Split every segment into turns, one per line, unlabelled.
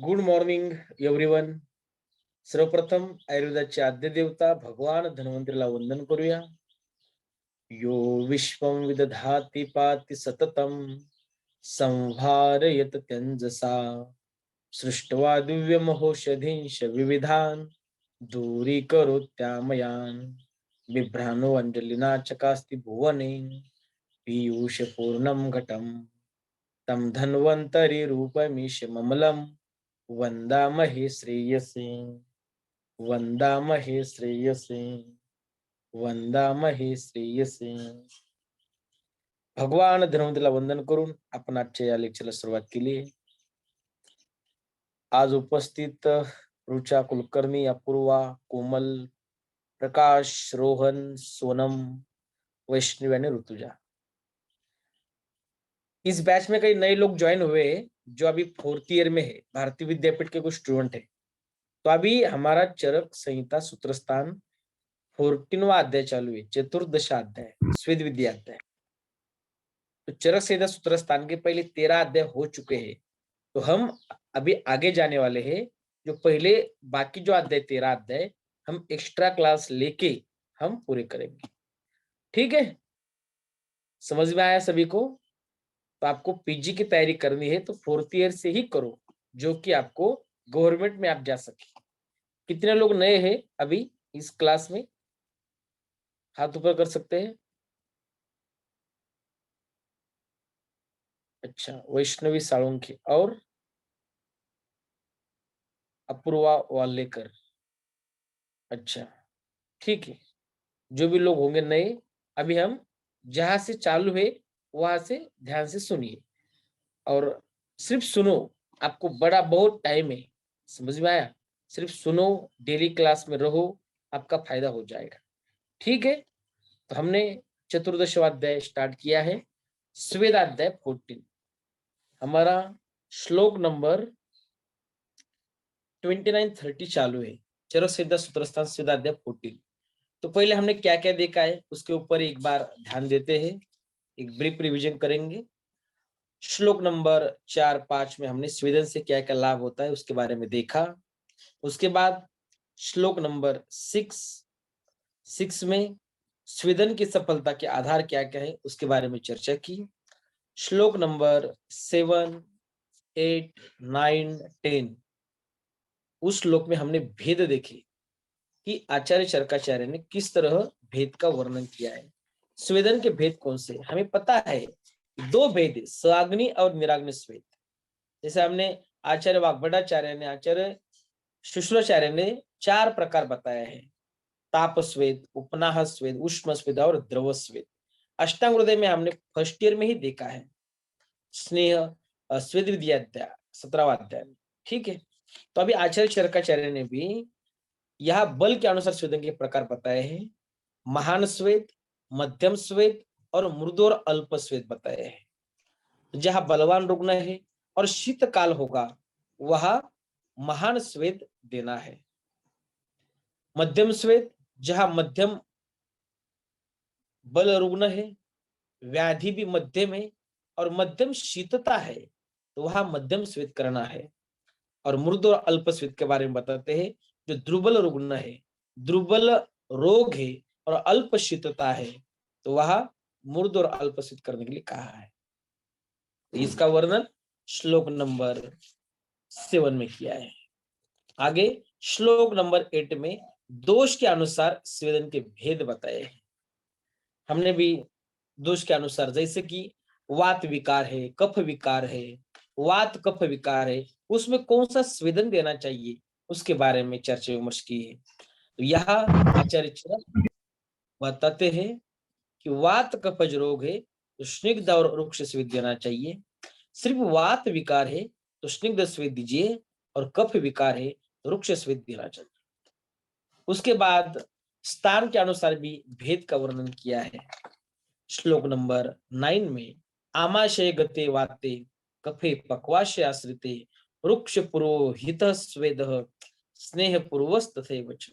Good morning everyone. सर्वप्रथम आयुर्वेदाचे आद्य देवता भगवान धन्वंतरीला वंदन करूया. यो विश्वं विदधाति पाति सततम संहारयत त्यंजसा सृष्ट्वा दिव्यमहोषधींश विविधान दूरीकरोत्यामयान बिभ्राणो अंजलिना चकास्ति भुवने पीयूष पूर्णं घटम तम धन्वंतरि रूपमीश ममलम वंदामहे श्रेयसे वंदामहे श्रेयसे वंदामहे श्रेयसे. भगवान धन्वंतरीला वंदन करून आपण आजच्या या लेक्चरला सुरुवात केली आहे. आज उपस्थित रुचा कुलकर्णी, अपूर्वा, कोमल, प्रकाश, रोहन, सोनम, वैष्णवी और ऋतुजा. इस बैच में कई नए लोग ज्वाइन हुए हैं जो अभी 4th ईयर में है. भारतीय विद्यापीठ के कुछ स्टूडेंट है. तो अभी हमारा चरक संहिता सूत्रस्थान 14वां अध्याय चालू है, चतुर्दश अध्याय, स्वेद विद्या अध्याय. तो चरक संहिता सूत्रस्थान के पहले 13 अध्याय हो चुके हैं. तो हम अभी आगे जाने वाले हैं. जो पहले बाकी जो अध्याय 13 अध्याय हम एक्स्ट्रा क्लास लेके हम पूरे करेंगे. ठीक है, समझ में आया सभी को? तो आपको पीजी की तैयारी करनी है तो 4th ईयर से ही करो, जो कि आपको गवर्नमेंट में आप जा सके. कितने लोग नए हैं अभी इस क्लास में? हाथ ऊपर कर सकते हैं. अच्छा, वैष्णवी साळुंखे और अपूर्वा वालेकर. अच्छा, ठीक है. जो भी लोग होंगे नए, अभी हम जहां से चालू है वहां से ध्यान से सुनिए और सिर्फ सुनो. आपको बड़ा बहुत टाइम है, समझ में आया? सिर्फ सुनो, डेली क्लास में रहो, आपका फायदा हो जाएगा. ठीक है, तो हमने चतुर्दशवाध्याय स्टार्ट किया है. स्वेदाध्याय 14 हमारा श्लोक नंबर 29-30 चालू है. चलो सीधा सूत्रस्थान स्वेदाध्याय 14. तो पहले हमने क्या क्या देखा है उसके ऊपर एक बार ध्यान देते हैं, एक ब्रीफ रिवीजन करेंगे. श्लोक नंबर 4-5 में हमने स्वेदन से क्या क्या लाभ होता है उसके बारे में देखा. उसके बाद श्लोक नंबर 6 में स्वेदन की सफलता के आधार क्या क्या है उसके बारे में चर्चा की. श्लोक नंबर 7, 8, 9, 10 उस श्लोक में हमने भेद देखे कि आचार्य शर्काचार्य ने किस तरह भेद का वर्णन किया है. स्वेदन के भेद कौन से? हमें पता है 2 भेद, स्वाग्नि और निराग्नि स्वेद. जैसे हमने आचार्य वाग्भटाचार्य ने, आचार्य शुश्राचार्य ने 4 प्रकार बताया है: ताप स्वेद, उपनाह स्वेद, उष्म स्वेद और द्रव स्वेद. अष्टांग हृदय में हमने फर्स्ट ईयर में ही देखा है, स्नेह स्वेद विद्या अध्याय 17वां अध्याय. ठीक है, तो अभी आचार्य शर्काचार्य ने भी यह बल के अनुसार स्वेदन के प्रकार बताए हैं. महान स्वेद, मध्यम स्वेद और मृद और अल्प स्वेद बताए हैं. जहां बलवान रुग्ण है और शीतकाल होगा वह महान स्वेद देना है. मध्यम स्वेद, जहां मध्यम बल रुग्ण है, व्याधि भी मध्यम है और मध्यम शीतता है तो वहां मध्यम स्वेद करना है. और मृद और अल्प स्वेद के बारे में बताते हैं. जो दुर्बल रुग्ण है, दुर्बल रोग है और अल्प शीतता है तो वह मृद और अल्प स्वेद करने के लिए कहा है. इसका वर्णन श्लोक नंबर 7 में किया है. आगे श्लोक नंबर 8 में दोष के अनुसार स्वेदन के भेद बताए हैं. हमने भी दोष के अनुसार, जैसे कि वात विकार है, कफ विकार है, वात कफ विकार है, उसमें कौन सा स्वेदन देना चाहिए उसके बारे में चर्चा विमर्श की है. तो यह आचार्य बताते हैं कि वात कफज रोग है तो स्निग्ध और रुक्ष स्वेद देना चाहिए. सिर्फ वात विकार है तो स्निग्ध स्वेद दीजिए और कफ विकार है तो रुक्ष स्वेद देना चाहिए. उसके बाद स्थान के अनुसार भी भेद का वर्णन किया है. श्लोक नंबर 9 में आमाशय गते वाते कफे पक्वाशय आश्रिते रुक्ष पुरोहित स्वेद स्नेह पूर्वस्तथैव च.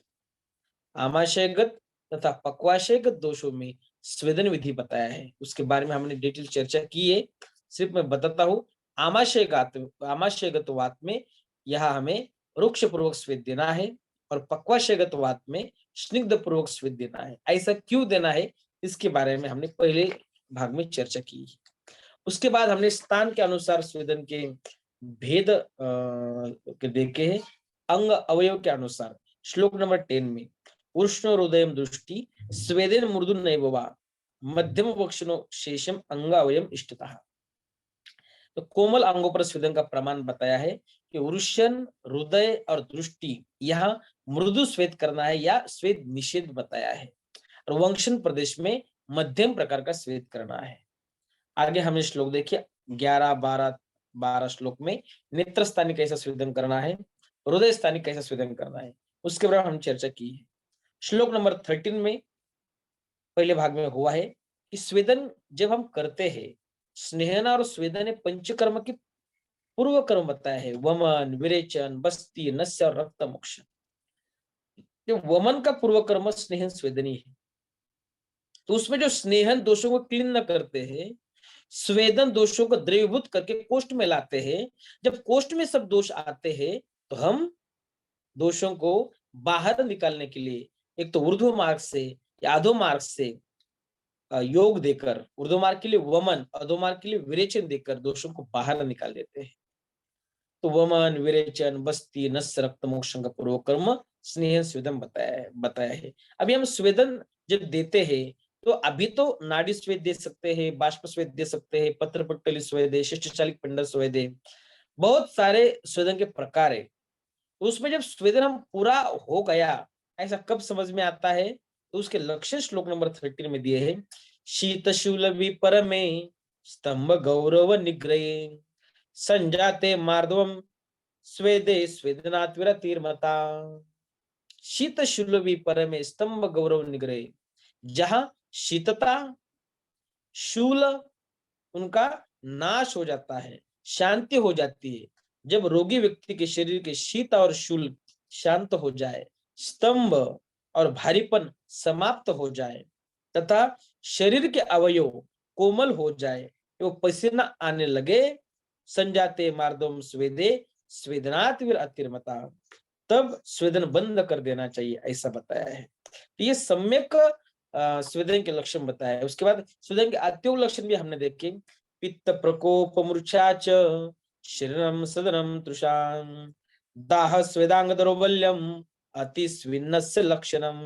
आमाशयगत तथा पक्वाशयगत दोषों में स्वेदन विधि बताया है. उसके बारे में हमने डिटेल चर्चा की है. सिर्फ मैं बताता हूं. आमाशयगत वात में यहाँ हमें रुक्ष पूर्वक स्वेद देना है और पक्वाशयगत वात में स्निग्ध पूर्वक स्वेद देना है। ऐसा क्यों देना है, इसके बारे में हमने पहले भाग में चर्चा की। उसके बाद हमने स्थान के अनुसार स्वेदन के भेद के देखे हैं। अंग अवयव के अनुसार श्लोक नंबर 10 में उष्ण हृदय दृष्टि स्वेदेन मृदु नैव वा मध्यम वक्षनो शेषम अंग अवयम इष्टतः। तो कोमल अंगों पर स्वेदन का प्रमाण बताया है कि उरुष्यन, हृदय और दृष्टि यहाँ मृदु स्वेद करना है या स्वेद निषेध बताया है, और वंक्षन प्रदेश में मध्यम प्रकार का स्वेद करना है। आगे हमने श्लोक देखिए 11, 12 श्लोक में नेत्र स्थानी कैसा स्वेदन करना है, हृदय स्थानी कैसा स्वेदन करना है, उसके बारे में हम चर्चा की है। श्लोक नंबर 13 में पहले भाग में हुआ है कि स्वेदन जब हम करते हैं, स्नेहना और स्वेदन पंचकर्म की पूर्व कर्म बताया है, वमन, विरेचन, बस्ती, नस्य और रक्त मोक्ष। जो वमन का पूर्व कर्म स्नेहन स्वेदनी है, तो उसमें जो स्नेहन दोषों को क्लीन न करते हैं, स्वेदन दोषों को द्रवीभूत करके कोष्ठ में लाते हैं। जब कोष्ठ में सब दोष आते हैं तो हम दोषों को बाहर निकालने के लिए एक तो ऊर्ध्व मार्ग से या अधो मार्ग से योग देकर, ऊर्ध्व मार्ग के लिए वमन, अधो मार्ग के लिए विरेचन देकर दोषों को बाहर निकाल देते हैं। तो वमन, विरेचन, बस्ती, नस्य, रक्त मोक्षण का पूर्व कर्म स्नेह स्वेदन बताया है। अभी हम स्वेदन जब देते हैं तो अभी तो नाड़ी स्वेद दे सकते हैं, बाष्प स्वेद दे सकते हैं, पत्र पट्टली स्वेद है, शिष्टचालिक पिंडल स्वेद है, बहुत सारे स्वेदन के प्रकार है। उसमें जब स्वेदन हम पूरा हो गया ऐसा कब समझ में आता है, तो उसके लक्षण श्लोक नंबर 13 में दिए हैं। शीत शूल विपरमे स्तंभ गौरव निग्रहे संजाते मार्दवम स्वेदे स्वेदनात् विरतिर्मता। शीत शूल विपरमे स्तंभ गौरव निग्रहे, जहां शीतता, शूल उनका नाश हो जाता है, शांति हो जाती है। जब रोगी व्यक्ति के शरीर के शीत और शूल शांत हो जाए, स्तंभ और भारीपन समाप्त हो जाए तथा शरीर के अवयव कोमल हो जाए, वो पसीना आने लगे, संजाते मार्दम स्वेदे स्वेदनात् विरतिर्मता, तब स्वेदन बंद कर देना चाहिए, ऐसा बताया है। तो ये सम्यक स्वेदन के लक्षण बताया है। उसके बाद स्वेदन के अत्योग लक्षण भी हमने देखे। पित्त प्रकोप मूर्छा च शरीरम सदनम तृषां दाह स्वेदांग दौर्बल्यम अति स्विन्नस्य लक्षणम।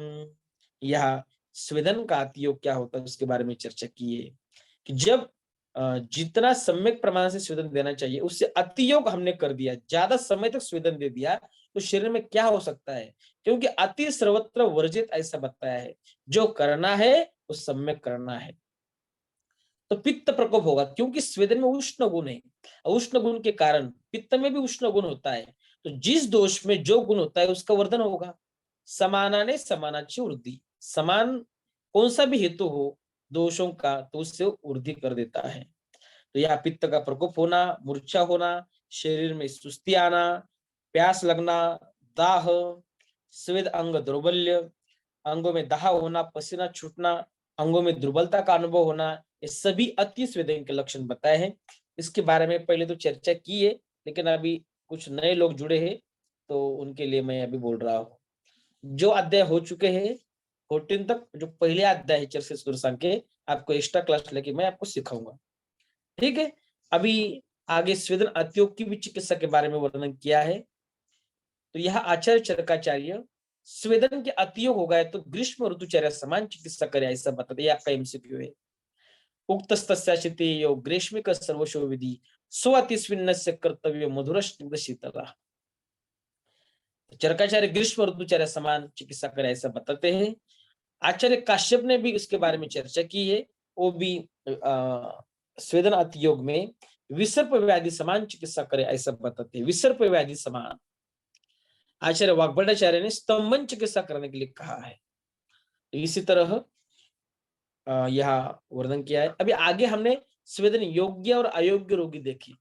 यह स्वेदन का अतियोग क्या होता है उसके बारे में चर्चा की है कि जब जितना सम्यक प्रमाण से स्वेदन देना चाहिए उससे अतियोग हमने कर दिया, ज्यादा समय तक स्वेदन दे दिया, तो शरीर में क्या हो सकता है, क्योंकि अति सर्वत्र वर्जित ऐसा बताया है। जो करना है वो सम्यक करना है। तो पित्त प्रकोप होगा क्योंकि स्वेदन में उष्ण गुण है, उष्ण गुण के कारण पित्त में भी उष्ण गुण होता है। तो जिस दोष में जो गुण होता है उसका वर्धन होगा। समानाने समानाची वृद्धि, समान कौन सा भी हेतु हो दोषों का तो उससे वृद्धि कर देता है। तो यह पित्त का प्रकोप होना, मूर्छा होना, शरीर में सुस्ती आना, प्यास लगना, दाह, स्वेद अंग दौर्बल्य, अंगों में दाह होना, पसीना छूटना, अंगों में दुर्बलता का अनुभव होना, ये सभी अति स्वेदन के लक्षण बताए हैं। इसके बारे में पहले तो चर्चा की है, लेकिन अभी कुछ नए लोग जुड़े हैं तो उनके लिए मैं अभी बोल रहा हूँ। जो अध्याय हो चुके हैं 14 तक, जो पहले अध्याय है चर्चा चतुर्सांग के, आपको एक्स्ट्रा क्लास लेके मैं आपको सिखाऊंगा। ठीक है। अभी आगे स्वेदन अतियोग की भी चिकित्सा के बारे में वर्णन किया है। तो यह आचार्य चरकाचार्य स्वेदन के अतियोग हो गए तो ग्रीष्म ऋतुचर्या समान चिकित्सा करे, ऐसा बताते। आपका एमसीक्यू है। उक्त ग्रीष्मिक सर्वशो विधि स्वतिस्विन्नस्य कर्तव्य मधुर स्निग्ध शीतला। चरकाचार्य ग्रीष्म ऋतुचर्या समान चिकित्सा करे, ऐसा बताते हैं। आचार्य काश्यप ने भी इसके बारे में चर्चा की है। वो भी स्वेदन अतियोग में विसर्प व्याधि समान चिकित्सा करे, ऐसा बताते हैं। विसर्प व्याधि समान आचार्य वाग्भटाचार्य ने स्तंभन चिकित्सा करने के लिए कहा है। तो इसी तरह यह वर्णन किया है। अभी आगे हमने स्वेदन योग्य और अयोग्य रोगी देखी,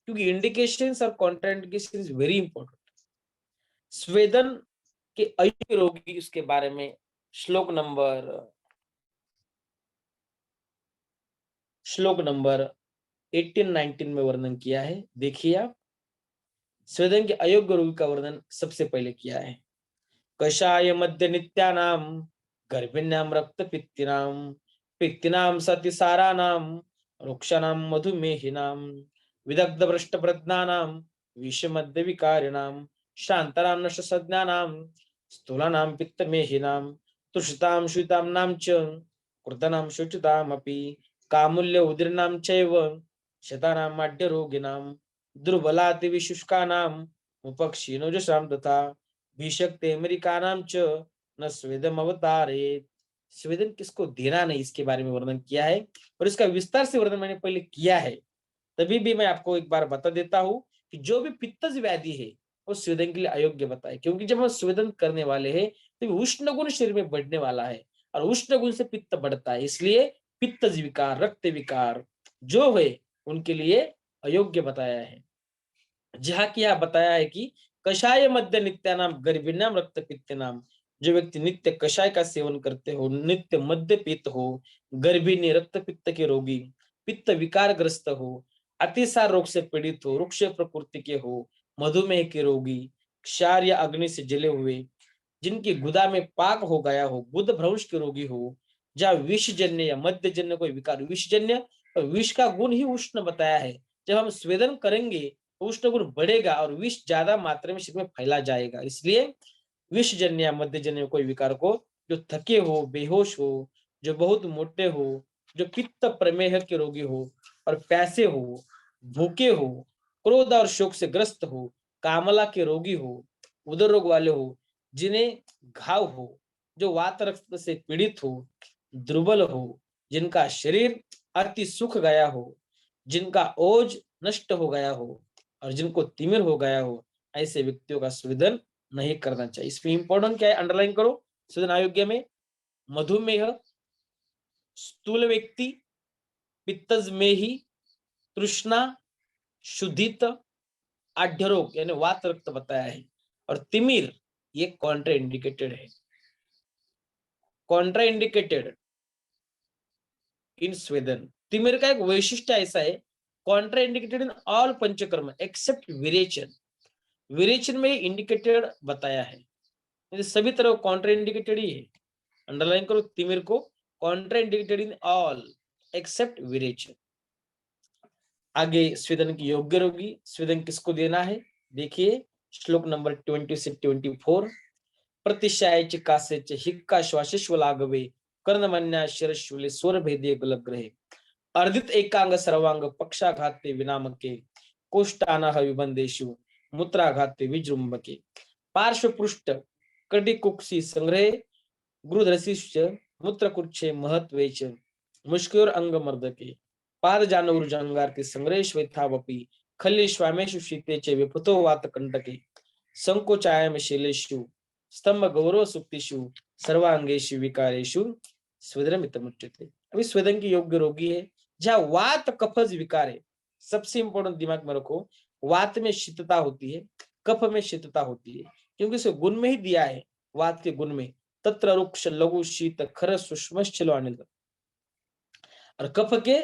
क्योंकि इंडिकेशंस और कॉन्ट्राइंडिकेशन इज वेरी इंपॉर्टेंट। स्वेदन के अयोग्य रोगी उसके बारे में श्लोक नंबर 18-19 में वर्णन किया है। देखिए आप, स्वेदन के अयोग्य रोगी का वर्णन सबसे पहले किया है। कषाय मध्य नित्यानाम गर्भिण्याम रक्त पित्तिनाम पित्तिनाम सतिसारानाम रुक्षानाम मधुमेहिनाम विदग्ध भ्रष्ट प्रज्ञानाम विष मध्य विकारिणाम शांतानाम नष्ट सज्ञानाम स्थूलानाम पित्तमेहिनाम तुषिताम श्वेताम नाम च कृतनाम शुचिताम अपि कामुल्य उदीर्णाम चैव शतानां माढ्य रोगिणाम दुर्बलाति विशुष्कानाम उपक्षीणोजसाम तथा भीषक्ते अमेरिकानाम च न स्वेदम अवतारेत। स्वेदन किसको देना नहीं, इसके बारे में वर्णन किया है और इसका विस्तार से वर्णन मैंने पहले किया है। तभी भी मैं आपको एक बार बता देता हूं कि जो भी पित्तज व्याधि है वो स्वेदन के लिए अयोग्य बताए, क्योंकि जब हम स्वेदन करने वाले हैं तो उष्ण गुण शरीर में बढ़ने वाला है और उष्ण गुण से पित्त बढ़ता है, इसलिए पित्तज विकार, रक्त विकार जो है उनके लिए अयोग्य बताया है। जहाँ की यहाँ बताया है कि कषाय मध्य नित्यानाम गर्भिण्याम रक्त पित्त नाम, जो व्यक्ति नित्य कषाय का सेवन करते हो, नित्य मध्य पित्त हो, गर्भिणी रक्त पित्त के रोगी, पित्त विकार ग्रस्त हो, अतिसार रोग से पीड़ित हो, रुक्ष प्रकृति के हो, मधुमेह के रोगी, क्षार या अग्नि से जले हुए, जिनकी गुदा में पाक हो गया हो, गुद भ्रंश के रोगी हो, जहाँ विषजन्य या मध्यजन्य कोई विकार, विषजन्य और विष का गुण ही उष्ण बताया है। जब हम स्वेदन करेंगे उष्ण गुण बढ़ेगा और विष ज्यादा मात्रा में शरीर में फैला जाएगा, इसलिए विषजन्य या मध्यजन्य कोई विकार को, जो थके हो, बेहोश हो, जो बहुत मोटे हो, जो पित्त प्रमेह के रोगी हो और प्यासे हो, भूखे हो, क्रोध और शोक से ग्रस्त हो, कामला के रोगी हो, उदर रोग वाले हो, जिन्हें घाव हो, जो वात रक्त से पीड़ित हो, दुर्बल हो, जिनका शरीर अति सुख गया हो, जिनका ओज नष्ट हो गया हो और जिनको तिमिर हो गया हो, ऐसे व्यक्तियों का स्वेदन नहीं करना चाहिए। इसमें इंपॉर्टेंट क्या है, अंडरलाइन करो। स्वेदन अयोग्य में मधुमेह, स्थूल व्यक्ति, पित्तज मेही, तृष्णा, शुद्धित, आढ्य रोग यानी वात रक्त बताया है और तिमिर ये कॉन्ट्रा इंडिकेटेड है, कॉन्ट्रा इंडिकेटेड इन स्वेदन। तिमिर का एक वैशिष्ट्य ऐसा है, contra indicated in all Panchakarma except विरेचन, विरेचन में इंडिकेटेड बताया है, सभी तरह कॉन्ट्रा इंडिकेटेड ही है। अंडरलाइन करो तिमिर को, contra indicated in all except विरेचन। आगे स्वेदन की योग्य रोगी, स्वेदन किसको देना है देखिए, श्लोक नंबर 20 से 24। प्रतिशायच कासेच हिक्का श्वासिश्व लागवे कर्णमन्या शिरशूले स्वर भेदे गलग्रहे अर्धित एकांग सर्वांग पक्षाघाते विनामके कोष्टानः विबंदेषु मूत्राघाते विजृंभके पार्श्व पृष्ठ कटी कुक्षी संग्रहे गुरुधरशिश्च मूत्रकुक्षे महत्वेच मुष्क्योर अंग मर्दके पाद जानूर्जंगार्ति संग्रहे श्वेतावपि खल्ली स्वामेषु शीते च विपुतो वात कंटके संकोचायाम शिलेषु स्तंभ गौरव सुप्तिषु सर्वांगेषु विकारेषु स्वेदनमितमुच्यते। अभी स्वेदन की योग्य रोगी है जहाँ वात कफज विकार है। सबसे इंपॉर्टेंट दिमाग में रखो, वात में शीतता होती है, कफ में शीतता होती है, क्योंकि इसे गुण में ही दिया है, वात के गुण में तत्र रुक्ष लघु शीत खर सूक्ष्म अनिल। और कफ के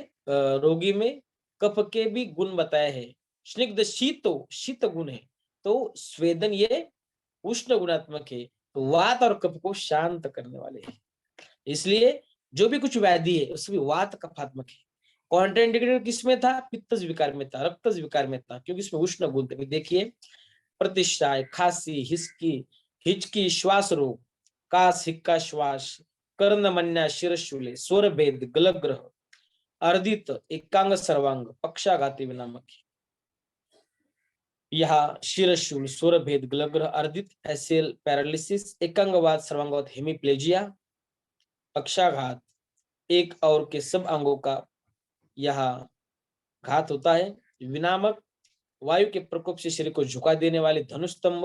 रोगी में कफ के भी गुण बताए हैं, स्निग्ध शीतो शीत गुण है, तो स्वेदन ये उष्ण गुणात्मक है, तो वात और कफ को शांत करने वाले हैं। इसलिए जो भी कुछ व्याधि है उसमें वात कफात्मक है। कॉन्ट्राइंडिकेटेड किसमें था, पित्तज विकार में था, रक्तज विकार में था, क्योंकि इसमें उष्ण गुण थे। देखिए प्रतिष्ठाय, खांसी, हिचकी, हिचकी, श्वास रोग, कास हिक्का श्वास, कर्णमन्या शिरशूले स्वर भेद गलग्रह अर्दित एकांग सर्वांग पक्षाघाती विनामक। यहाँ शिरशूल स्वर भेद गलग्रह अर्दित एसियल पैरालिसिस, एकांगवाद सर्वांगवाद हेमीप्लेजिया, पक्षाघात एक और के सब अंगों का यहाँ घात होता है, विनामक वायु के प्रकोप से शरीर को झुका देने वाले धनुस्तंभ,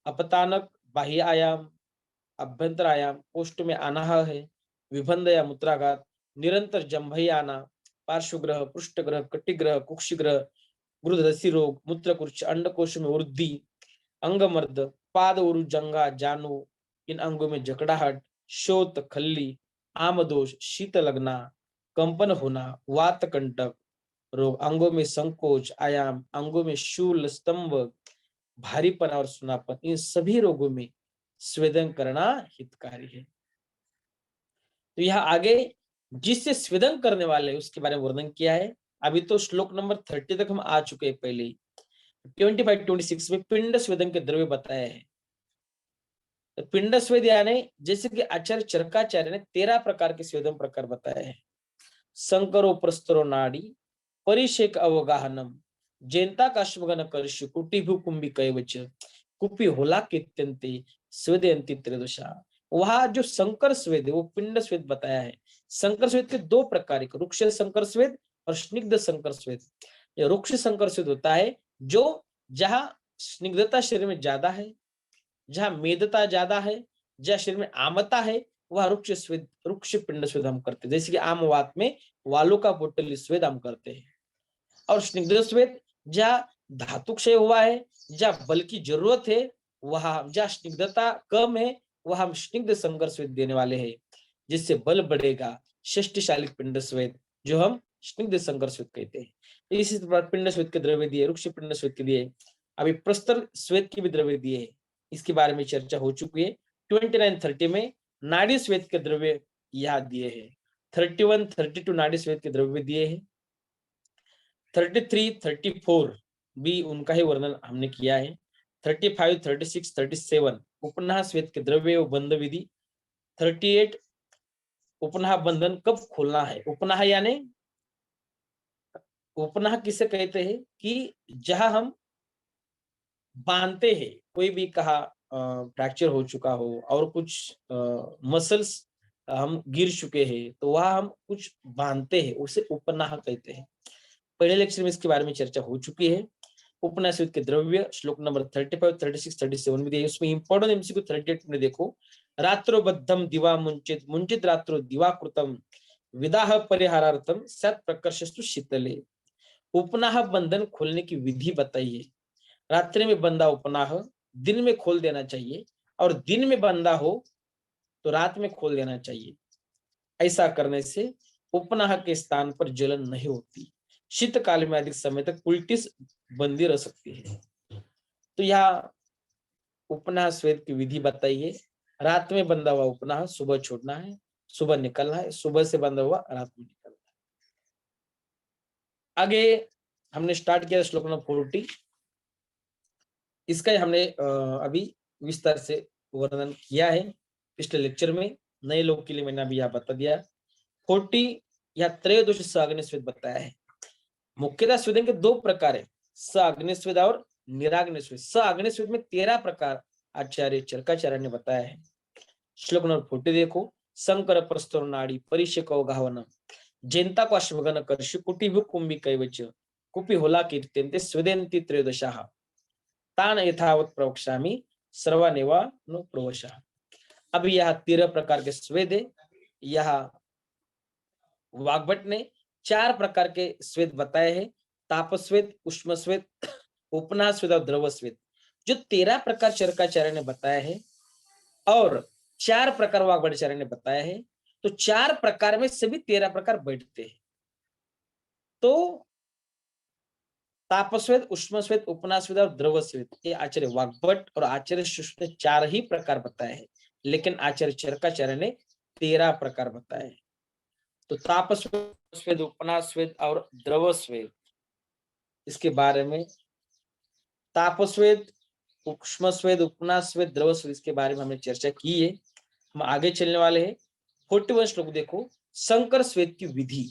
अपतानक बाह्य आयाम, अभ्यंतर आयाम, कोष्ठ में अनाह है, विबंध या मूत्राघात, निरंतर जंभई आना, पार्श्वग्रह, पृष्ठग्रह, कटिग्रह, कुक्षिग्रह, गुरुदसी रोग, मूत्रकुक्ष, अंडकोश में वृद्धि, अंगमर्द, पाद उरु जंगा जानू, इन अंगों में जकड़ाहट, शोथ, खल्ली, आमदोष, शीत लगना, कंपन होना, वात कंटक रोग, अंगों में संकोच, आयाम, अंगों में शूल, स्तंभ, भारीपन और सुनापन, इन सभी रोगों में स्वेदन करना हितकारी है। तो यहाँ आगे जिससे स्वेदन करने वाले उसके बारे में वर्णन किया है। अभी तो श्लोक नंबर 30 तक हम आ चुके हैं पहले ही। 25-26 में पिंड स्वेदन के द्रव्य बताए हैं। तो पिंड स्वेद यानी जैसे कि आचार्य चरकाचार्य ने 13 प्रकार के स्वेदन प्रकार बताए हैं। संकरो प्रस्तरो नाड़ी परिषेक अवगाहनम जैंता काश्मगन कर्षु कुटिभु कुंभी कैवच कुपी होला कित्यंते स्वेदयंती त्रिदशा। वहां जो संकर स्वेद है वो पिंड स्वेद बताया है। संकर स्वेद के दो प्रकार, एक रुक्ष संकर स्वेद और स्निग्ध संकर स्वेद। ये रुक्ष संकर स्वेद होता है जो जहां स्निग्धता शरीर में ज्यादा है, जहां मेदता ज्यादा है, जहां शरीर में आमता है, वह रुक्ष स्वेद, रुक्ष पिंड स्वेद हम करते हैं। जैसे कि आम वात में वालों का पोटली स्वेद हम करते हैं। और स्निग्ध स्वेद जहां धातु क्षय हुआ है, जहां बल की जरूरत है, वहां जहां स्निग्धता कम है, वह हम स्निग्ध संकर स्वेद देने वाले हैं, जिससे बल बढ़ेगा। षष्टिशालिक पिंड स्वेद जो हम स्निग्ध संकर स्वेद कहते हैं। इसी प्रकार पिंड स्वेद के द्रव्य दिए, रुक्ष पिंड स्वेद के दिए। अभी प्रस्तर स्वेद के भी द्रव्य दिए है, इसके बारे में चर्चा हो चुकी है। 29-30 में नाड़ी स्वेद के द्रव्य यहाँ दिए हैं। 31-32 नाड़ी स्वेद के द्रव्य दिए हैं। 33-34 भी उनका ही वर्णन हमने किया है। 35-36-37 उपनाह स्वेद के द्रव्य व बंध विधि। 38 उपनाह बंधन कब खोलना है। उपनाह यानी उपनाह किसे कहते हैं कि जहां हम बांधते हैं, कोई भी कहा फ्रैक्चर हो चुका हो और कुछ मसल्स हम गिर चुके हैं, तो वहां हम कुछ बांधते हैं, उसे उपनाह कहते हैं। पहले लेक्चर में इसके बारे में चर्चा हो चुकी है। उपनाह स्वेद के द्रव्य श्लोक नंबर 35-36-37 में दिए। उसमें इंपॉर्टेंट एमसीक्यू 38 में देखो, रात्रो बद्धम दिवा मुंचित मुंचित रात्रो दिवा कृतम विदाह परिहारार्थम सत प्रकर्षस्तु शीतले। उपनाह बंधन खोलने की विधि बताइए। रात्रि में बंधा उपनाह दिन में खोल देना चाहिए, और दिन में बंधा हो तो रात में खोल देना चाहिए। ऐसा करने से उपनाह के स्थान पर जलन नहीं होती। शीतकाल में अधिक समय तक उल्टी बंदी रह सकती है। तो यहाँ उपनाह स्वेद की विधि बताइए। रात में बंधा हुआ उपनाह सुबह छोड़ना है, सुबह निकलना है, सुबह से बंधा हुआ रात में निकलना है। आगे हमने स्टार्ट किया श्लोक नंबर 40। इसका हमने अभी विस्तार से वर्णन किया है पिछले लेक्चर में। नए लोग के लिए मैंने अभी यहाँ बता दिया। 40 या त्रयोदश स अग्निस्वेद बताया है। मुख्यतः स्वेदन के दो प्रकार है, स अग्निस्वेद और निराग्निस्वेद। स अग्निस्वेद में 13 प्रकार आचार्य चरकाचार्य ने बताया है। श्लोक नंबर 40 देखो, संकर प्रस्तर नाड़ी परिषेको गावनम जैंता को अश्वगन कर्षि कुटिभु कुंभी कैवच कुपी होला कीर्त्यन्ते स्वेदन्ति त्रयोदशाः तान यथावत प्रवक्ष्यामि सर्वानेवा नो प्रवशः। अभी यह 13 प्रकार के स्वेद है। यह वाग्भट ने 4 प्रकार के स्वेद बताए हैं, तापस्वेद, उष्म स्वेद, उपनाह स्वेद और द्रव स्वेद। जो 13 प्रकार चरकाचार्य ने बताया है और 4 प्रकार वाग्भटाचार्य ने बताया है, तो 4 प्रकार में सभी 13 प्रकार बैठते हैं। तो तापस्वेद, उष्मस्वेद, उपनास्वेद और द्रव स्वेद, ये आचार्य वाग्भट और आचार्य शुष्क ने 4 ही प्रकार बताए हैं, लेकिन आचार्य चरकाचार्य ने 13 प्रकार बताए हैं। तो तापस्वेद, उपनास्वेद और द्रव स्वेद, इसके बारे में तापस्वेद, उष्मस्वेद, उपनास्वेद, द्रव स्वेद, इसके बारे में हमने चर्चा की है। हम आगे चलने वाले हैं। 41 श्लोक देखो, संकर स्वेद की विधि।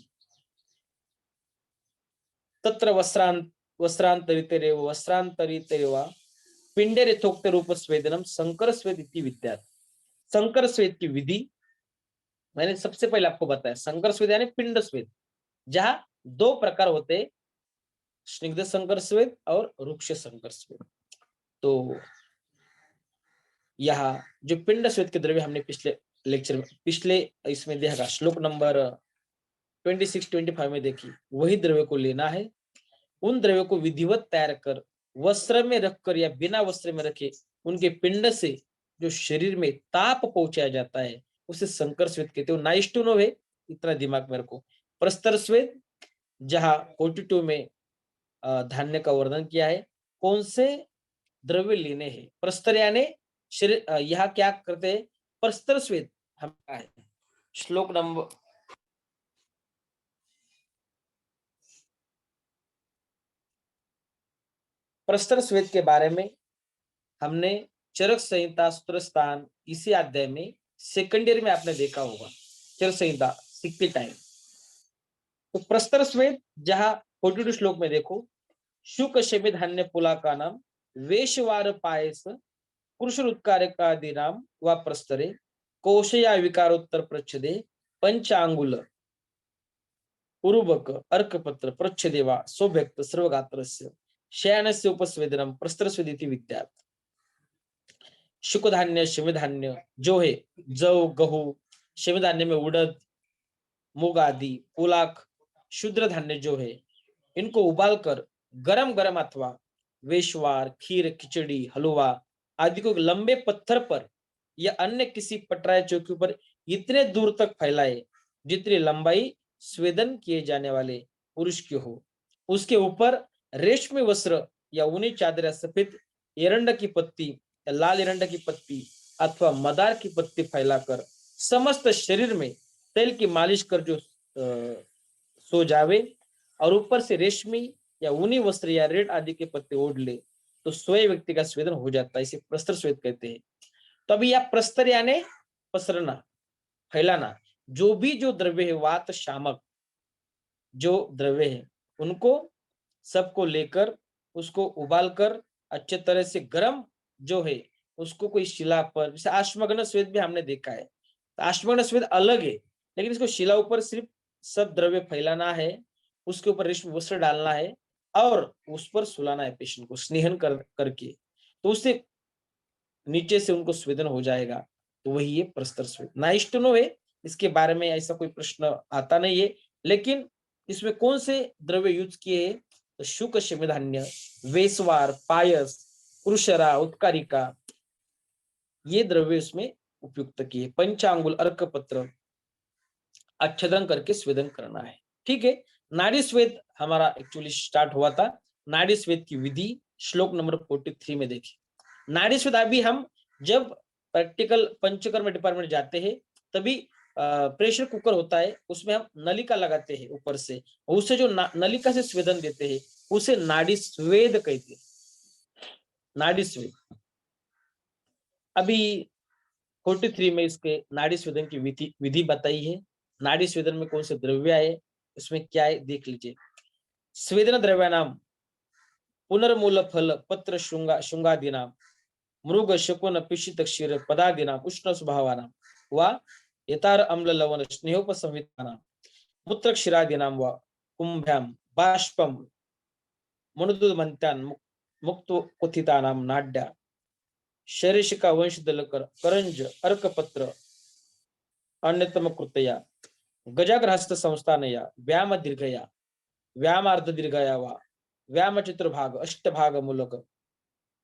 तत्र वस्त्रांतरितेरेव पिंडे यथोक्त रूप स्वेदनम संकर स्वेद इति विद्यात्। संकर स्वेद की विधि मैंने सबसे पहले आपको बताया। संकर स्वेद यानी पिंड स्वेद, जहां 2 प्रकार होते हैं, स्निग्ध संकर स्वेद और रुक्ष संकर स्वेद। तो यहाँ जो पिंड स्वेद के द्रव्य हमने पिछले लेक्चर में, पिछले इसमें देखा श्लोक नंबर 26-25 में देखी, वही द्रव्य को लेना है। उन द्रव्यों को विधिवत तैयार कर वस्त्र में रखकर या बिना वस्त्र में रखे उनके पिंड से जो शरीर में ताप पहुंचाया जाता है, उसे संकर स्वेद कहते हो। नाइस टू नो है, इतना दिमाग में रखो। प्रस्तर स्वेद, जहां 42 में धान्य का वर्णन किया है। कौन से द्रव्य लेने हैं। प्रस्तर यानी शरीर, यहाँ क्या करते हैं, प्रस्तर स्वेद हम है। श्लोक नंबर प्रस्तर स्वेद के बारे में हमने चरक संहिता सूत्र स्थान इसी अध्याय में सेकंड ईयर में आपने देखा होगा, चरक संहिता सीखते टाइम। तो प्रस्तर स्वेद जहां 42 श्लोक में देखो, शुक शमी धान्य पुला का नाम वेशवार पायस कृष्ण नाम व प्रस्तरे कौशया विकारोत्तर प्रच्छदे पंचांगुल उरुबक अर्कपत्र प्रच्छदेवा सौभ्यक्त सर्वगात्रस्य शयनस्य उपस्वेदनम प्रस्तरस्वेदिति विद्यात्। शुकधान्य शमिधान्य जो है जौ गहू, शमिधान्य में उड़द मूंग आदि, पुलाक शुद्र धान्य जो है, इनको उबालकर गरम गरम अथवा वेशवार खीर खिचड़ी हलवा आदि को लंबे पत्थर पर या अन्य किसी पटराय चौकी पर इतने दूर तक फैलाए जितनी लंबाई स्वेदन किए जाने वाले पुरुष की हो, उसके ऊपर रेशमी वस्त्र या ऊनी चादर या सफेद एरंड की पत्ती या लाल एरंड की पत्ती अथवा मदार की पत्ती फैलाकर समस्त शरीर में तेल की मालिश कर जो सो जावे और ऊपर से रेशमी या ऊनी वस्त्र या रेड आदि के पत्ते ओढ़ ले तो स्वयं व्यक्ति का स्वेदन हो जाता है। इसे प्रस्तर स्वेद कहते हैं। तो अभी यह प्रस्तर यानी पसरना, फैलाना। जो भी जो द्रव्य है, वात शामक जो द्रव्य है, उनको सबको लेकर उसको उबालकर अच्छे तरह से गर्म जो है उसको कोई शिला पर, जैसे अश्वगंध स्वेद भी हमने देखा है। तो अश्वगंध स्वेद अलग है, लेकिन इसको शिला ऊपर सिर्फ सब द्रव्य फैलाना है, उसके ऊपर रेशमी वस्त्र डालना है और उस पर सुलाना है पेशेंट को स्नेहन करके, तो उससे नीचे से उनको स्वेदन हो जाएगा। तो वही है प्रस्तर स्वेद। नाइस टू नो है, इसके बारे में ऐसा कोई प्रश्न आता नहीं है। लेकिन इसमें कौन से द्रव्य यूज किए हैं, तो शुक शमिधान्य, वेसवार, पायस, कृषरा, उत्कारिका, ये द्रव्य इसमें उपयुक्त किए। पंचांगुल अर्क पत्र अच्छदन करके स्वेदन करना है। ठीक है, नाड़ी स्वेद हमारा एक्चुअली स्टार्ट हुआ था। नाड़ी स्वेद की विधि श्लोक नंबर 43 में देखिए। नाड़ी स्वेद अभी हम जब प्रैक्टिकल पंचकर्म डिपार्टमेंट जाते हैं तभी प्रेशर कुकर होता है, उसमें हम नलिका लगाते हैं ऊपर से, उससे जो नलिका से स्वेदन देते हैं उसे नाड़ी स्वेद कहते हैं। नाड़ी स्वेद अभी 43 में इसके नाड़ी स्वेदन की विधि बताई है। नाड़ी स्वेदन में कौन से द्रव्य आए, इसमें क्या है देख लीजिए। स्वेदन द्रव्य नाम पुनर्मूल फल पत्र शुंगादीनाम मृग शकुन पिशित क्षीर पदादीनाम उष्ण स्वभावानाम व यतार अम्ल लवण स्नेहोपसंहितानाम मूत्र क्षीरादीनाम व कुंभ्याम बाष्पम मनुदुमंत्यान मुक्त कुथितानाम नाड्या शरीशिका वंशदल करंज अर्कपत्र अन्यतम कृतया गजाग्रहस्थ संस्थानया व्याम दीर्घया व्यामार्ध दीर्घया वा व्याम चतुर्भाग अष्टभाग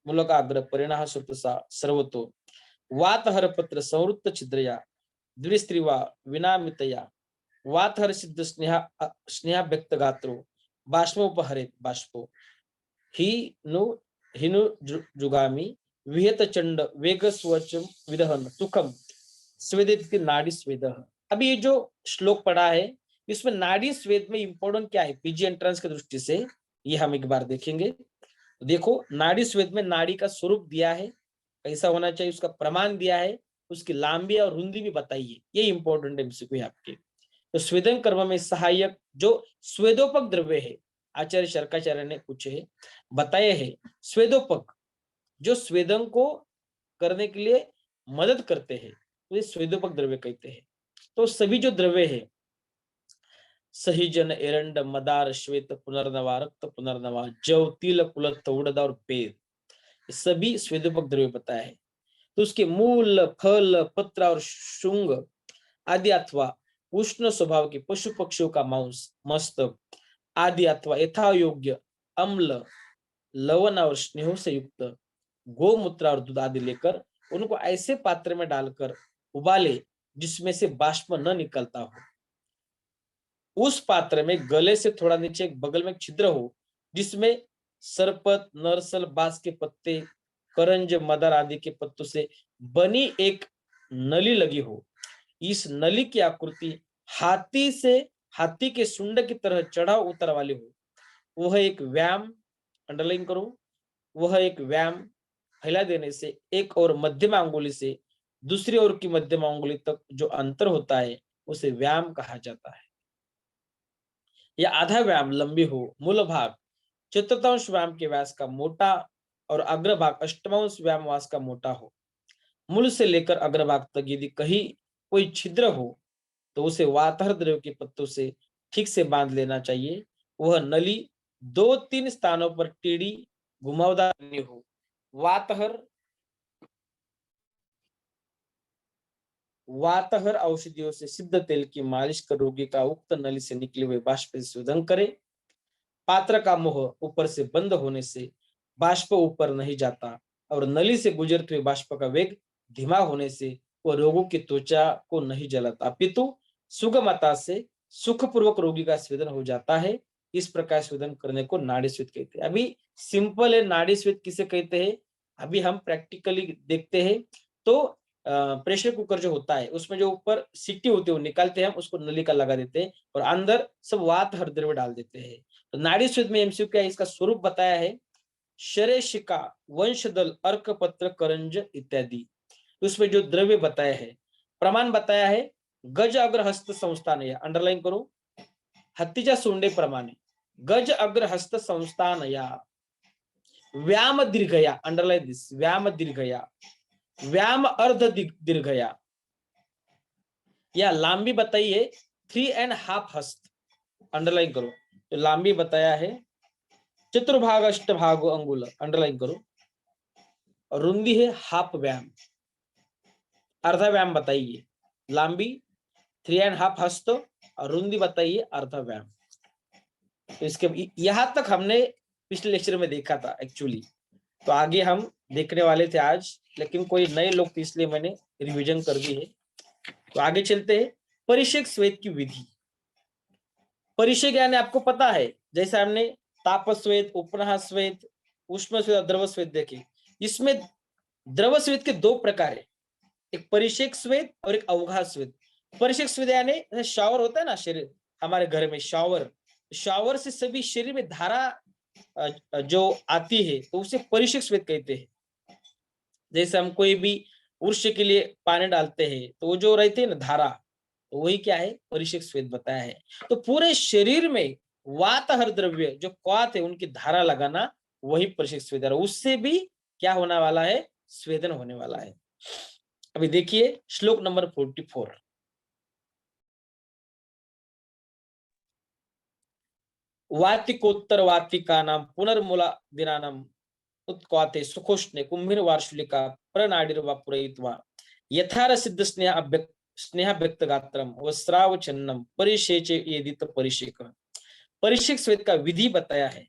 मूलकाग्र परिणाम सुप्तसा सर्वतो वातहर पत्र संवृत्त छिद्रया द्विस्त्रिवा विनामितया वातहर सिद्ध स्नेहा व्यक्त गात्रो बाष्पोपहरेत बाष्पो ही नु हिनु जुगामी विहत चंड वेग स्वचम विदहन सुखम स्वेदित नाड़ी स्वेद। अभी ये जो श्लोक पढ़ा है इसमें नाड़ी स्वेद में इंपॉर्टेंट क्या है पीजी एंट्रेंस की दृष्टि से, ये हम एक बार देखेंगे। देखो नाड़ी स्वेद में नाड़ी का स्वरूप दिया है, कैसा होना चाहिए उसका प्रमाण दिया है, उसकी लंबी और रुंदी भी बताई है, ये इंपॉर्टेंट एमसीक्यू है आपके। तो स्वेदन कर्म में सहायक जो स्वेदोपक द्रव्य है, आचार्य शर्काचार्य ने कुछ है बताए हैं। स्वेदोपक जो स्वेदन को करने के लिए मदद करते हैं तो ये स्वेदोपक द्रव्य कहते हैं। तो सभी जो द्रव्य है सहीजन एरंड मदार श्वेत पुनर्नवा रक्त पुनर्नवा जव तिल कुलत्थ उड़द और पेद, सभी स्वेदोपक द्रव्य बताया है। तो उसके मूल फल पत्र और शुंग आदि अथवा उष्ण स्वभाव के पशु पक्षियों का मांस मस्तक आदि अथवा यथा योग्य अम्ल लवण और स्नेह से युक्त गोमूत्र और दूध आदि लेकर उनको ऐसे पात्र में डालकर उबाले जिसमें से बाष्प न निकलता हो। उस पात्र में गले से थोड़ा नीचे एक बगल में छिद्र हो जिसमें सरपत नरसल बांस के पत्ते करंज, मदर आदि के पत्तों से बनी एक नली लगी हो, इस नली की आकृति हाथी के सुंड की तरह चढ़ाव उतर वाली हो, वह एक व्यायाम, अंडरलाइन करो, वह एक व्यायाम फैला देने से एक और मध्यमा अंगुली से दूसरी ओर की मध्यमा अंगुली तक जो अंतर होता है उसे व्यायाम कहा जाता है। या आधा व्यायाम लंबी हो, मूल भाग चतुर्थांश व्यायाम के व्यास का मोटा और अग्रभाग अष्टमांश व्यायाम व्यास का मोटा हो। मूल से लेकर अग्रभाग तक यदि कहीं कोई छिद्र हो तो उसे वातहर द्रव्य के पत्तों से ठीक से बांध लेना चाहिए। वह नली 2-3 स्थानों पर टेढ़ी घुमावदार नहीं हो। वातहर औषधियों से सिद्ध तेल की मालिश कर रोगी का उक्त नली से निकले हुए बाष्प से शोधन करे। पात्र का मुंह ऊपर से बंद होने से बाष्प ऊपर नहीं जाता और नली से गुजरते हुए बाष्प का वेग धीमा होने से वह रोगों की त्वचा को नहीं जलाता, अपितु सुगमता से सुखपूर्वक रोगी का स्वेदन हो जाता है। इस प्रकार स्वेदन करने को नाड़ी स्वेद कहते हैं। अभी सिंपल है, नाड़ी स्वेद किसे कहते हैं अभी हम प्रैक्टिकली देखते हैं। तो प्रेशर कुकर जो होता है उसमें जो ऊपर सीटी होती है वो निकालते हैं, हम उसको नलिका लगा देते हैं और अंदर सब वात हर द्रव्य डाल देते हैं। तो नाड़ी स्वेद में एमसीक्यू क्या है, इसका स्वरूप बताया है, शरेशिका, वंशदल, अर्कपत्र, करंज इत्यादि। उसमें जो द्रव्य बताया है, प्रमाण बताया है, गज अग्रहस्त संस्थान, या अंडरलाइन करो, हत्तीच्या सोंडेप्रमाणे गज अग्रहस्त संस्थान या व्याम दीर्घया, अंडरलाइन दिस, व्याम दीर्घया, व्याम अर्ध दीर्घया, या लांबी बताइए 3.5 हस्त, अंडरलाइन करो। तो लांबी बताया है चतुर्भाग अष्टभाग अंगुल, अंडरलाइन करो, और रुंदी है हाफ व्याम, अर्धा व्याम बताइए, लांबी 3.5 हस्त और रुंदी बताइए अर्धा व्याम। तो इसके यहां तक हमने पिछले लेक्चर में देखा था एक्चुअली, तो आगे हम देखने वाले थे आज, लेकिन कोई नए लोग थे इसलिए मैंने रिवीजन कर दी है। तो आगे चलते हैं, परिषेक स्वेद की विधि। परिषेक यानी आपको पता है, जैसे हमने ताप स्वेद, उपनाह स्वेद, उष्ण स्वेद, द्रव स्वेद देखे। इसमें द्रव स्वेद के 2 प्रकार है, एक परिषेक स्वेद और एक अवघा स्वेद। परिषेक स्वेद यानी शावर होता है ना शरीर, हमारे घर में शावर से सभी शरीर में धारा जो आती है तो उसे परिषेक स्वेद कहते हैं। जैसे हम कोई भी वृक्ष के लिए पानी डालते हैं तो वो जो रहते हैं ना धारा, तो वही क्या है, परिषेक स्वेद बताया है। तो पूरे शरीर में वातहर द्रव्य जो क्वाथ है उनकी धारा लगाना, वही परिषेक स्वेद है, उससे भी क्या होने वाला है, स्वेदन होने वाला है। अभी देखिए श्लोक नंबर 44। वातिकोत्तर वातिका नाम पुनर्मूला दिनानम उत्क्वाते सुखोष्णे कुंभीर वार्षुलिका प्रनाडिर्वा पुरयित्वा यथार सिद्ध स्नेह व्यक्त गात्रम वस्त्राव चन्नम परिषेचे येदित परिषेक। परिषेक स्वेद का विधि बताया है।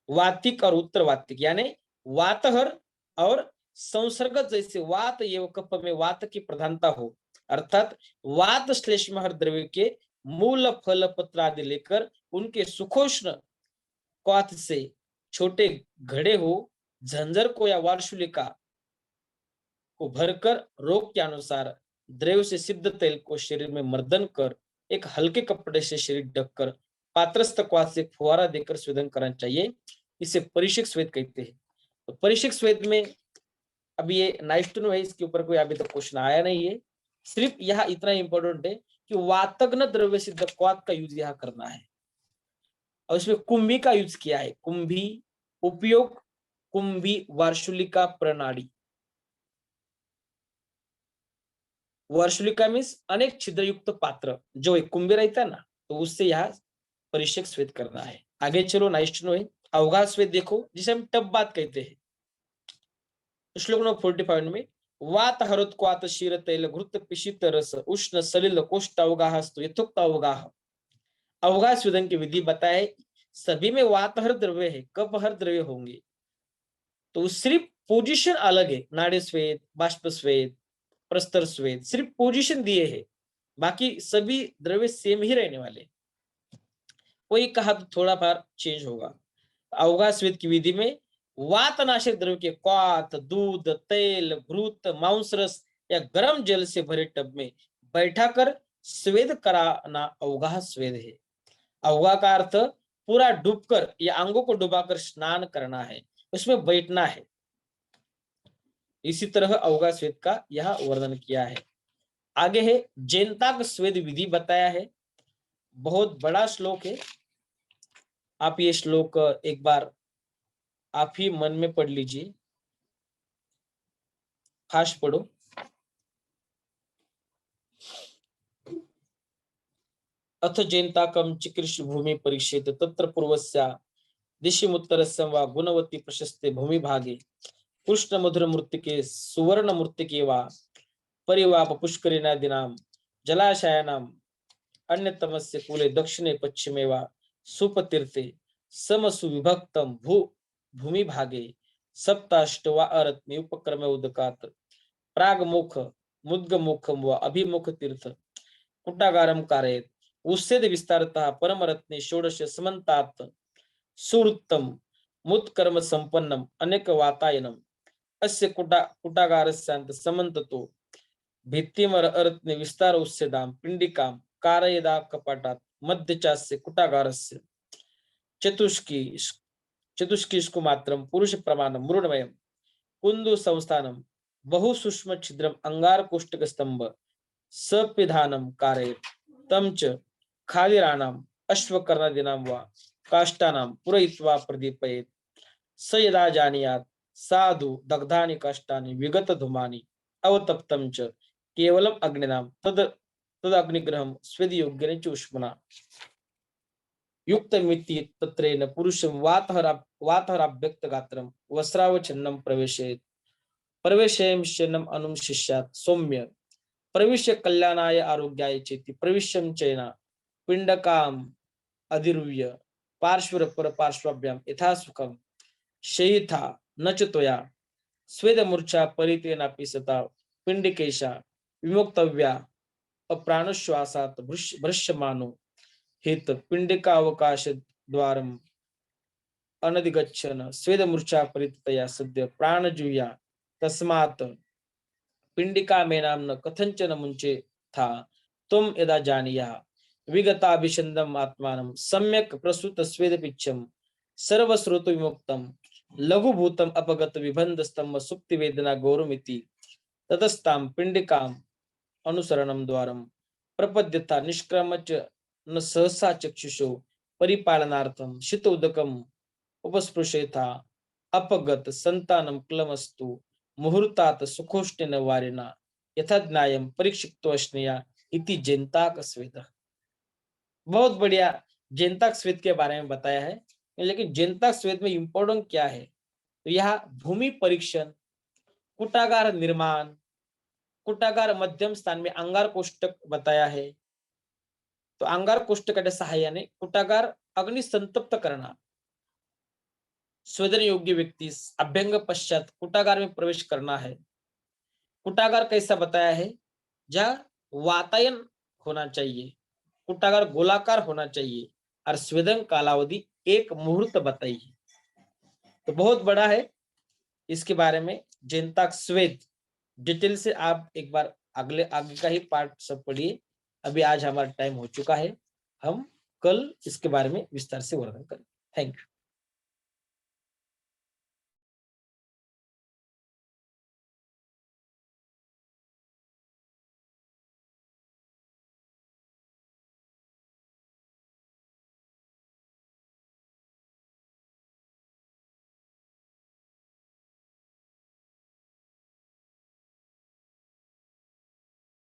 वातिक और उत्तर वातिक यानी वातहर और संसर्ग, जैसे वात एवं कफ में वात की प्रधानता हो, अर्थात वात श्लेष्महर द्रव्य के मूल फल पत्र आदि लेकर उनके सुखोष्ण क्वाथ से छोटे घड़े हो, झंझर को या वार्षुलिका को भरकर रोग के अनुसार द्रव्य से सिद्ध तेल को शरीर में मर्दन कर एक हल्के कपड़े से शरीर ढककर पात्रस्थ क्वाथ से फुहारा देकर स्वेदन करना चाहिए। इसे परिषेक स्वेद कहते हैं। तो परिषेक स्वेद में अभी ये नाइस टू नो है, इसके ऊपर कोई अभी तक क्वेश्चन आया नहीं है। सिर्फ यहाँ इतना इंपॉर्टेंट है कि वातग्न द्रव्य सिद्ध क्वाथ का यूज यहाँ करना है, और इसमें कुंभी का यूज किया है। कुंभी उपयोग, कुंभी वार्षुलिका प्रणाली। वार्षुलिका मीन्स अनेक छिद्रयुक्त पात्र, जो एक कुंभी रहता है ना, तो उससे यहाँ परिषेक स्वेद करना है। आगे चलो, नाइस टू नो है। अवघा स्वेद देखो, जिसे हम टब बात कहते हैं। श्लोक नंबर 45 में वात हरुत क्वात शीर तैल घृत पिशित रस उष्ण सलिल कोष्ठ अवगाह यथोक्त अवगाह। अवगाह स्वेदन की विधि बताए, सभी में वातहर द्रव्य है, कफहर द्रव्य होंगे, तो सिर्फ पोजीशन अलग है। नाड़ी स्वेद, बाष्प स्वेद, प्रस्तर स्वेद, सिर्फ पोजीशन दिए है, बाकी सभी द्रव्य सेम ही रहने वाले। कोई कहा तो थोड़ा बार चेंज होगा। अवगाह स्वेद की विधि में वातनाशक द्रव्य के क्वाथ, दूध, तेल, घृत, मांस रस या गर्म जल से भरे टब में बैठाकर स्वेद कराना अवगाह स्वेद है। अवगाह का अर्थ पूरा डूबकर या अंगों को डुबाकर स्नान करना है, उसमें बैठना है। इसी तरह अवगाह स्वेद का यह वर्णन किया है। आगे है जेनताक स्वेद विधि बताया है। बहुत बड़ा श्लोक है, आप ये श्लोक एक बार आप ही मन में पढ़ लीजिए, फास्ट पढ़ो। अथ जेनताकम चिकीर्ष भूमि परीक्षित तत्र पूर्वस्या दिशिमुत्तरस्यं वा गुणवती प्रशस्ते भूमि भागे कृष्ण मधुर मूर्तिके सुवर्ण मूर्तिके वा परिवाप पुष्करिणादीनां जलाशयानां अन्यतमस्य कूले दक्षिणे पश्चिमे वा सुपतीर्थे समसुविभक्तं भूमि भागे सप्ताष्ट वा अरत्नि उपक्रमे उदकात् प्रागमुख मुद्गमुखं वा अभिमुख तीर्थ कुटागारं कारयेत् उस्सेद विस्तारतः परमरत्ने षोडश समन्तात् सुवृत्तम मुत्कर्म संपन्नम अनेक वातायनम अस्य कुटागारस्यान्त समन्ततो भित्तिमर अरत्ने विस्तार उस्सेदाम पिंडिकाम कारयदा कपाटात् मध्यचास्य कुटागारस्य चतुष्कीष्कु मात्रम पुरुष प्रमाणम मृण्मयम कुंदु संस्थानम बहु सूक्ष्म छिद्रम अंगार कोष्टक स्तंभ सपिधानम कारयेत् तम च खादिराणाम अश्वकर्णादीनां वा काष्ठानां पूरयित्वा प्रदीपयेत् स यदा जानीयात् साधु दग्धानि काष्ठानि विगत धूमानि अवतप्तं च केवलम अग्निनां तद अग्निग्रहं स्वेद योग्येन च उष्मना युक्तमिति तत्रेण पुरुषं वातहराभ्यक्त गात्रं वस्रावच्छिन्नं प्रवेशयं शयनम् अनुशिष्यात् सौम्य प्रविश्य कल्याणाय आरोग्याय चेति प्रविश्यं चैना पिंडकाम अधिरुह्य पार्श्वर पार्श्वाभ्याम यथा सुखम शयिथा न च त्वया स्वेद मूर्छा परितेनापि सता पिंडिकेशा विमुक्तव्या अप्राणश्वासात् भृश्यमानो हित पिंडिकावकाश द्वारम अनधिगच्छन स्वेद मूर्छा परितया सद्य प्राणजुया तस्मात् पिंडिका में नाम न कथंचन मुंचे था तुम यदा जानिया विगताभिषन्दम आत्मानं सम्यक प्रसूत स्वेद पिच्छम सर्वस्रोत विमुक्तम लघुभूतम अपगत विबंध स्तंभ सुप्ति वेदना गौरमिति ततस्ताम पिंडिकाम अनुसरणम द्वारम प्रपद्यता निष्क्रम च न सहसा चक्षुषो परिपालनार्थम शीत उदकम उपस्पृशेथा अपगत संतानम क्लमस्तु मुहूर्तात सुखोष्टेन वारिना यथा ज्ञायम परीक्षितो स्नेया इति जेनताक स्वेद। बहुत बढ़िया जेनताक स्वेद के बारे में बताया है। लेकिन जेनताक स्वेद में इंपॉर्टेंट क्या है, तो यह भूमि परीक्षण, कुटागार निर्माण, कुटागार मध्यम स्थान में अंगार कोष्टक बताया है। तो अंगार कोष्टकाच्या सहाय्याने कुटागार अग्नि संतप्त करना, स्वेदन योग्य व्यक्ति अभ्यंग पश्चात कुटागार में प्रवेश करना है। कुटागार कैसा बताया है, जहाँ वातायन होना चाहिए, कुटागार गोलाकार होना चाहिए और स्वेदन कालावधि 1 मुहूर्त बताई है। तो बहुत बड़ा है, इसके बारे में जेनताक स्वेद डिटेल से आप एक बार आगे का ही पार्ट सब पढ़िए। अभी आज हमारा टाइम हो चुका है, हम कल इसके बारे में विस्तार से वर्णन करें। Thank you.